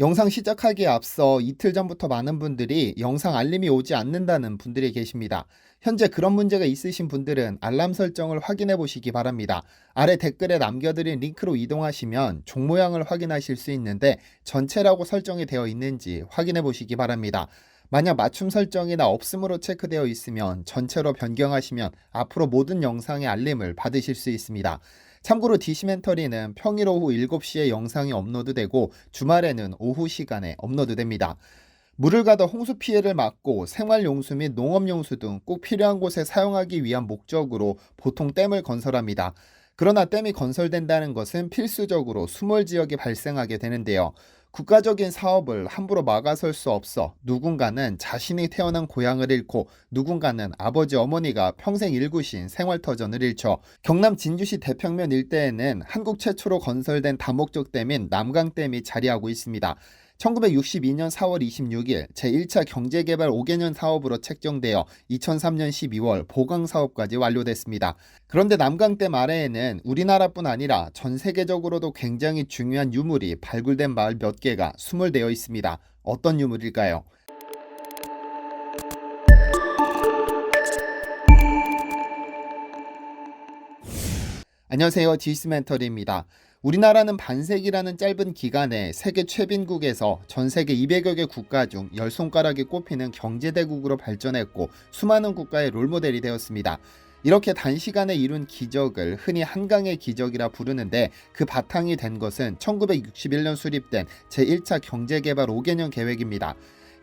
영상 시작하기에 앞서 이틀 전부터 많은 분들이 영상 알림이 오지 않는다는 분들이 계십니다. 현재 그런 문제가 있으신 분들은 알람 설정을 확인해 보시기 바랍니다. 아래 댓글에 남겨드린 링크로 이동하시면 종 모양을 확인하실 수 있는데 전체라고 설정이 되어 있는지 확인해 보시기 바랍니다. 만약 맞춤 설정이나 없음으로 체크되어 있으면 전체로 변경하시면 앞으로 모든 영상의 알림을 받으실 수 있습니다. 참고로 디시멘터리는 평일 오후 7시에 영상이 업로드되고 주말에는 오후 시간에 업로드됩니다. 물을 가둬 홍수 피해를 막고 생활용수 및 농업용수 등 꼭 필요한 곳에 사용하기 위한 목적으로 보통 댐을 건설합니다. 그러나 댐이 건설된다는 것은 필수적으로 수몰 지역이 발생하게 되는데요. 국가적인 사업을 함부로 막아설 수 없어 누군가는 자신이 태어난 고향을 잃고 누군가는 아버지 어머니가 평생 일구신 생활터전을 잃죠. 경남 진주시 대평면 일대에는 한국 최초로 건설된 다목적 댐인 남강댐이 자리하고 있습니다. 1962년 4월 26일 제1차 경제개발 5개년 사업으로 책정되어 2003년 12월 보강 사업까지 완료됐습니다. 그런데 남강댐 아래에는 우리나라뿐 아니라 전 세계적으로도 굉장히 중요한 유물이 발굴된 마을 몇 개가 수몰되어 있습니다. 어떤 유물일까요? 안녕하세요. 디스멘터리입니다. 우리나라는 반세기라는 짧은 기간에 세계 최빈국에서 전 세계 200여 개 국가 중 10손가락에 꼽히는 경제대국으로 발전했고 수많은 국가의 롤모델이 되었습니다. 이렇게 단시간에 이룬 기적을 흔히 한강의 기적이라 부르는데 그 바탕이 된 것은 1961년 수립된 제1차 경제개발 5개년 계획입니다.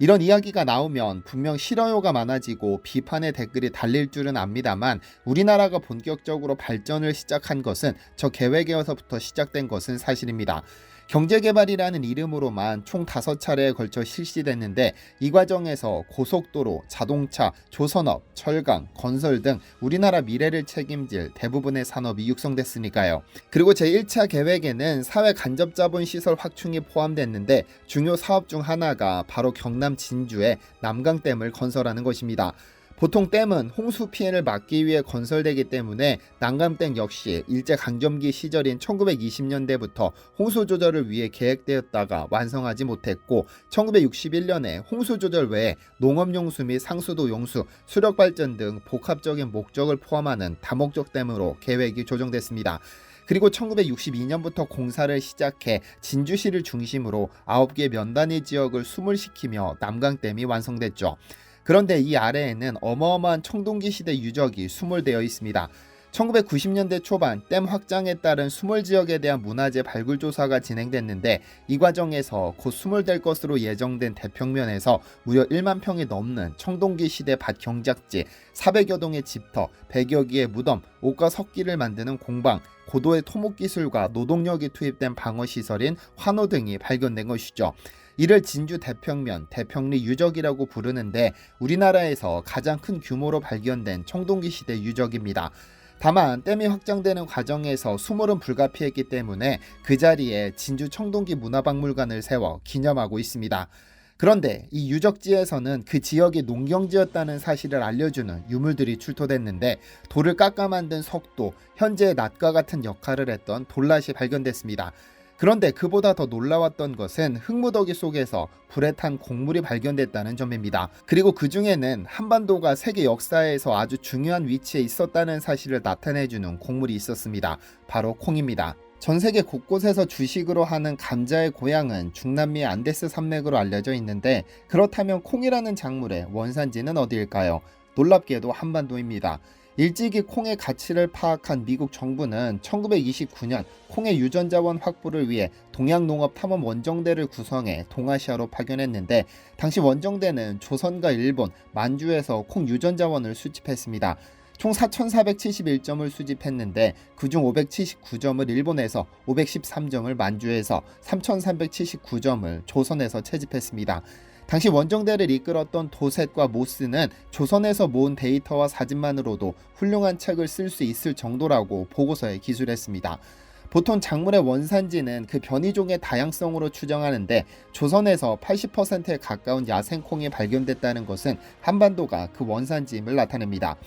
이런 이야기가 나오면 분명 싫어요가 많아지고 비판의 댓글이 달릴 줄은 압니다만 우리나라가 본격적으로 발전을 시작한 것은 저 계획에서부터 시작된 것은 사실입니다. 경제개발이라는 이름으로만 총 5차례에 걸쳐 실시됐는데 이 과정에서 고속도로, 자동차, 조선업, 철강, 건설 등 우리나라 미래를 책임질 대부분의 산업이 육성됐으니까요. 그리고 제1차 계획에는 사회 간접자본 시설 확충이 포함됐는데 중요 사업 중 하나가 바로 경남 진주의 남강댐을 건설하는 것입니다. 보통 댐은 홍수 피해를 막기 위해 건설되기 때문에 남강댐 역시 일제강점기 시절인 1920년대부터 홍수 조절을 위해 계획되었다가 완성하지 못했고 1961년에 홍수 조절 외에 농업용수 및 상수도 용수, 수력발전 등 복합적인 목적을 포함하는 다목적 댐으로 계획이 조정됐습니다. 그리고 1962년부터 공사를 시작해 진주시를 중심으로 9개 면단위 지역을 수몰시키며 남강댐이 완성됐죠. 그런데 이 아래에는 어마어마한 청동기 시대 유적이 수몰되어 있습니다. 1990년대 초반 댐 확장에 따른 수몰 지역에 대한 문화재 발굴 조사가 진행됐는데 이 과정에서 곧 수몰될 것으로 예정된 대평면에서 무려 1만 평이 넘는 청동기 시대 밭 경작지, 400여 동의 집터, 100여 기의 무덤, 옷과 석기를 만드는 공방, 고도의 토목 기술과 노동력이 투입된 방어 시설인 환호 등이 발견된 것이죠. 이를 진주 대평면, 대평리 유적이라고 부르는데 우리나라에서 가장 큰 규모로 발견된 청동기 시대 유적입니다. 다만 댐이 확장되는 과정에서 수몰은 불가피했기 때문에 그 자리에 진주 청동기 문화박물관을 세워 기념하고 있습니다. 그런데 이 유적지에서는 그 지역이 농경지였다는 사실을 알려주는 유물들이 출토됐는데 돌을 깎아 만든 석도, 현재의 낫과 같은 역할을 했던 돌낫이 발견됐습니다. 그런데 그보다 더 놀라웠던 것은 흙무더기 속에서 불에 탄 곡물이 발견됐다는 점입니다. 그리고 그 중에는 한반도가 세계 역사에서 아주 중요한 위치에 있었다는 사실을 나타내주는 곡물이 있었습니다. 바로 콩입니다. 전 세계 곳곳에서 주식으로 하는 감자의 고향은 중남미의 안데스 산맥으로 알려져 있는데 그렇다면 콩이라는 작물의 원산지는 어디일까요? 놀랍게도 한반도입니다. 일찍이 콩의 가치를 파악한 미국 정부는 1929년 콩의 유전자원 확보를 위해 동양농업탐험 원정대를 구성해 동아시아로 파견했는데 당시 원정대는 조선과 일본, 만주에서 콩 유전자원을 수집했습니다. 총 4,471점을 수집했는데 그중 579점을 일본에서 513점을 만주에서 3,379점을 조선에서 채집했습니다. 당시 원정대를 이끌었던 도셋과 모스는 조선에서 모은 데이터와 사진만으로도 훌륭한 책을 쓸 수 있을 정도라고 보고서에 기술했습니다. 보통 작물의 원산지는 그 변이종의 다양성으로 추정하는데 조선에서 80%에 가까운 야생콩이 발견됐다는 것은 한반도가 그 원산지임을 나타냅니다.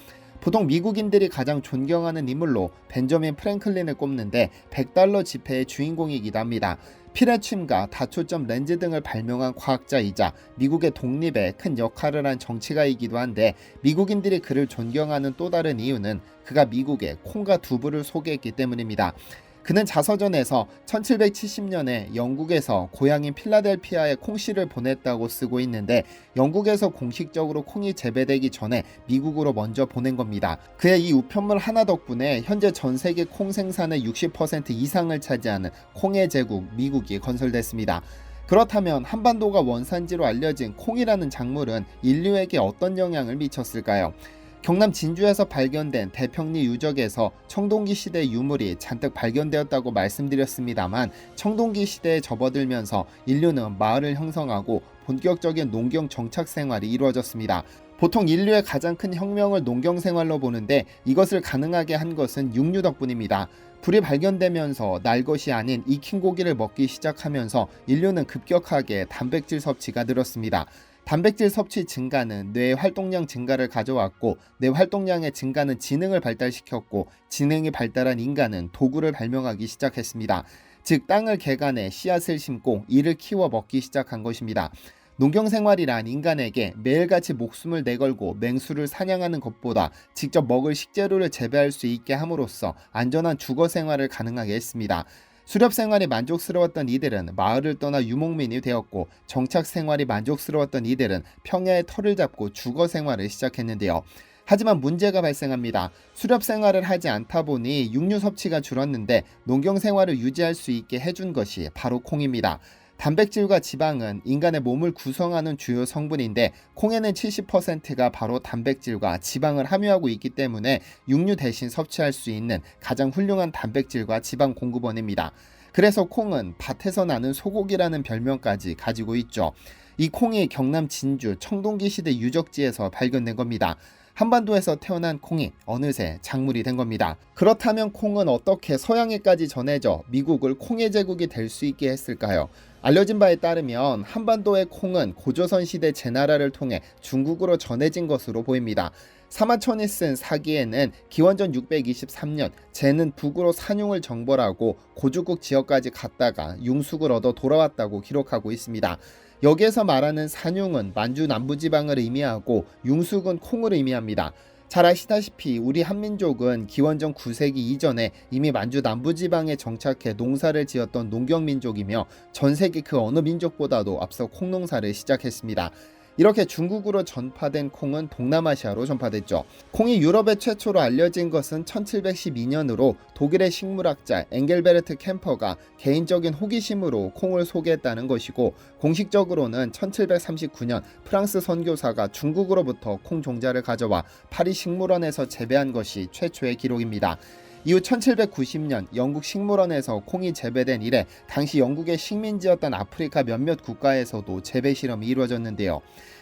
보통 미국인들이 가장 존경하는 인물로 벤저민 프랭클린을 꼽는데 $100 지폐의 주인공이기도 합니다. 필의 침과 다초점 렌즈 등을 발명한 과학자이자 미국의 독립에 큰 역할을 한 정치가이기도 한데, 미국인들이 그를 존경하는 또 다른 이유는 그가 미국에 콩과 두부를 소개했기 때문입니다. 그는 자서전에서 1770년에 영국에서 고향인 필라델피아에 콩씨를 보냈다고 쓰고 있는데, 영국에서 공식적으로 콩이 재배되기 전에 미국으로 먼저 보낸 겁니다. 그의 이 우편물 하나 덕분에 현재 전 세계 콩 생산의 60% 이상을 차지하는 콩의 제국 미국이 건설됐습니다. 그렇다면 한반도가 원산지로 알려진 콩이라는 작물은 인류에게 어떤 영향을 미쳤을까요? 경남 진주에서 발견된 대평리 유적에서 청동기 시대 유물이 잔뜩 발견되었다고 말씀드렸습니다만, 청동기 시대에 접어들면서 인류는 마을을 형성하고 본격적인 농경 정착 생활이 이루어졌습니다. 보통 인류의 가장 큰 혁명을 농경 생활로 보는데, 이것을 가능하게 한 것은 육류 덕분입니다. 불이 발견되면서 날 것이 아닌 익힌 고기를 먹기 시작하면서 인류는 급격하게 단백질 섭취가 늘었습니다. 단백질 섭취 증가는 뇌의 활동량 증가를 가져왔고, 뇌 활동량의 증가는 지능을 발달시켰고, 지능이 발달한 인간은 도구를 발명하기 시작했습니다. 즉, 땅을 개간해 씨앗을 심고 이를 키워 먹기 시작한 것입니다. 농경생활이란 인간에게 매일같이 목숨을 내걸고 맹수를 사냥하는 것보다 직접 먹을 식재료를 재배할 수 있게 함으로써 안전한 주거 생활을 가능하게 했습니다. 수렵 생활이 만족스러웠던 이들은 마을을 떠나 유목민이 되었고, 정착 생활이 만족스러웠던 이들은 평야의 터를 잡고 주거 생활을 시작했는데요. 하지만 문제가 발생합니다. 수렵 생활을 하지 않다 보니 육류 섭취가 줄었는데, 농경 생활을 유지할 수 있게 해준 것이 바로 콩입니다. 단백질과 지방은 인간의 몸을 구성하는 주요 성분인데, 콩에는 70%가 바로 단백질과 지방을 함유하고 있기 때문에 육류 대신 섭취할 수 있는 가장 훌륭한 단백질과 지방 공급원입니다. 그래서 콩은 밭에서 나는 소고기라는 별명까지 가지고 있죠. 이 콩이 경남 진주 청동기 시대 유적지에서 발견된 겁니다. 한반도에서 태어난 콩이 어느새 작물이 된 겁니다. 그렇다면 콩은 어떻게 서양에까지 전해져 미국을 콩의 제국이 될 수 있게 했을까요? 알려진 바에 따르면 한반도의 콩은 고조선 시대 제나라를 통해 중국으로 전해진 것으로 보입니다. 사마천이 쓴 사기에는 기원전 623년 쟤는 북으로 산융을 정벌하고 고주국 지역까지 갔다가 융숙을 얻어 돌아왔다고 기록하고 있습니다. 여기에서 말하는 산융은 만주 남부지방을 의미하고 융숙은 콩을 의미합니다. 잘 아시다시피 우리 한민족은 기원전 9세기 이전에 이미 만주 남부지방에 정착해 농사를 지었던 농경민족이며, 전 세계 그 어느 민족보다도 앞서 콩농사를 시작했습니다. 이렇게 중국으로 전파된 콩은 동남아시아로 전파됐죠. 콩이 유럽에 최초로 알려진 것은 1712년으로 독일의 식물학자 엥겔베르트 캠퍼가 개인적인 호기심으로 콩을 소개했다는 것이고, 공식적으로는 1739년 프랑스 선교사가 중국으로부터 콩 종자를 가져와 파리 식물원에서 재배한 것이 최초의 기록입니다. 이후 1790년 영국 식물원에서 콩이 재배된 이래 당시 영국의 식민지였던 아프리카 몇몇 국가에서도 재배 실험이 이루어졌는데요.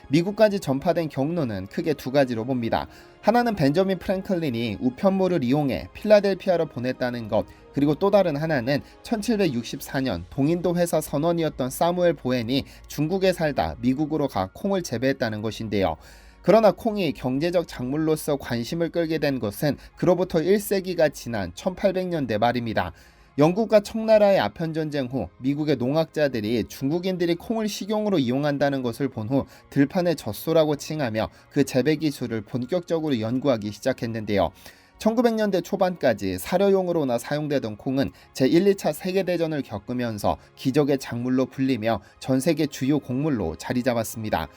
미국까지 전파된 경로는 크게 두 가지로 봅니다. 하나는 벤저민 프랭클린이 우편물을 이용해 필라델피아로 보냈다는 것, 그리고 또 다른 하나는 1764년 동인도 회사 선원이었던 사무엘 보엔이 중국에 살다 미국으로 가 콩을 재배했다는 것인데요. 그러나 콩이 경제적 작물로서 관심을 끌게 된 것은 그로부터 1세기가 지난 1800년대 말입니다. 영국과 청나라의 아편전쟁 후 미국의 농학자들이 중국인들이 콩을 식용으로 이용한다는 것을 본 후 들판의 젖소라고 칭하며 그 재배 기술을 본격적으로 연구하기 시작했는데요. 1900년대 초반까지 사료용으로나 사용되던 콩은 제1, 2차 세계대전을 겪으면서 기적의 작물로 불리며 전 세계 주요 곡물로 자리 잡았습니다.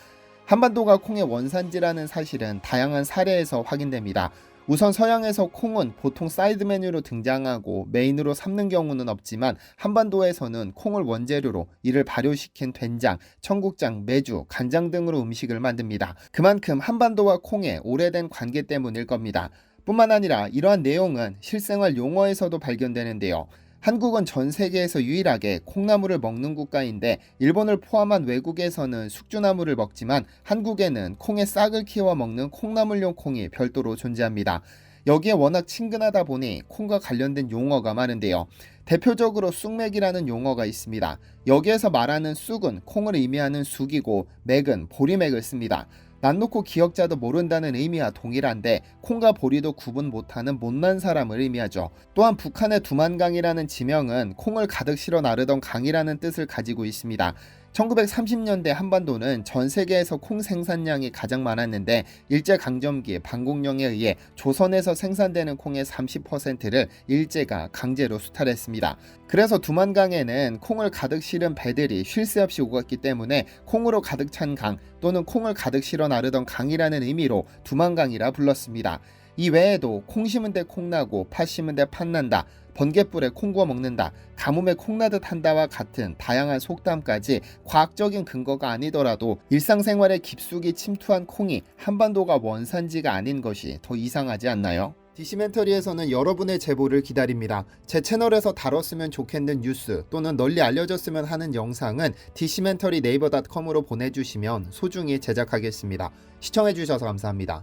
한반도가 콩의 원산지라는 사실은 다양한 사례에서 확인됩니다. 우선 서양에서 콩은 보통 사이드 메뉴로 등장하고 메인으로 삼는 경우는 없지만, 한반도에서는 콩을 원재료로 이를 발효시킨 된장, 청국장, 메주, 간장 등으로 음식을 만듭니다. 그만큼 한반도와 콩의 오래된 관계 때문일 겁니다. 뿐만 아니라 이러한 내용은 실생활 용어에서도 발견되는데요. 한국은 전 세계에서 유일하게 콩나물을 먹는 국가인데, 일본을 포함한 외국에서는 숙주나물을 먹지만 한국에는 콩의 싹을 키워 먹는 콩나물용 콩이 별도로 존재합니다. 여기에 워낙 친근하다 보니 콩과 관련된 용어가 많은데요. 대표적으로 쑥맥이라는 용어가 있습니다. 여기에서 말하는 쑥은 콩을 의미하는 쑥이고, 맥은 보리맥을 씁니다. 난 놓고 기억자도 모른다는 의미와 동일한데 콩과 보리도 구분 못하는 못난 사람을 의미하죠. 또한 북한의 두만강이라는 지명은 콩을 가득 실어 나르던 강이라는 뜻을 가지고 있습니다. 1930년대 한반도는 전 세계에서 콩 생산량이 가장 많았는데 일제강점기 반공령에 의해 조선에서 생산되는 콩의 30%를 일제가 강제로 수탈했습니다. 그래서 두만강에는 콩을 가득 실은 배들이 쉴 새 없이 오갔기 때문에 콩으로 가득 찬 강 또는 콩을 가득 실어 나르던 강이라는 의미로 두만강이라 불렀습니다. 이 외에도 콩 심은 데 콩나고 팥 심은 데 팥난다, 번갯불에 콩 구워 먹는다, 가뭄에 콩나듯 한다와 같은 다양한 속담까지 과학적인 근거가 아니더라도 일상생활에 깊숙이 침투한 콩이 한반도가 원산지가 아닌 것이 더 이상하지 않나요? 디시멘터리에서는 여러분의 제보를 기다립니다. 제 채널에서 다뤘으면 좋겠는 뉴스 또는 널리 알려졌으면 하는 영상은 디시멘터리 네이버.com으로 보내주시면 소중히 제작하겠습니다. 시청해주셔서 감사합니다.